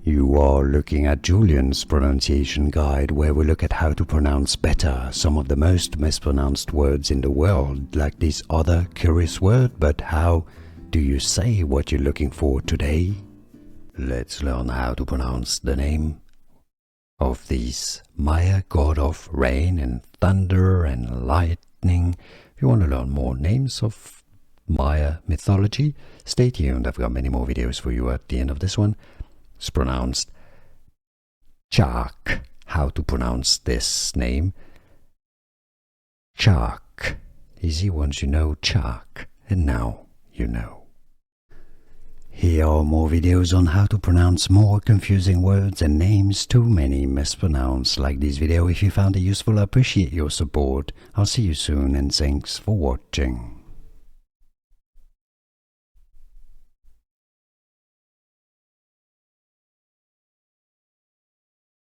You are looking at Julian's pronunciation guide, where we look at how to pronounce better some of the most mispronounced words in the world, like this other curious word. But how do you say what you're looking for today? Let's learn how to pronounce the name of this Maya god of rain and thunder and lightning. If you want to learn more names of Maya mythology, stay tuned. I've got many more videos for you at the end of this one. It's pronounced Chaac. How to pronounce this name? Chaac. Easy once you know Chaac, and now you know. Here are more videos on how to pronounce more confusing words and names too many mispronounced. Like this video if you found it useful. I appreciate your support. I'll see you soon, and thanks for watching.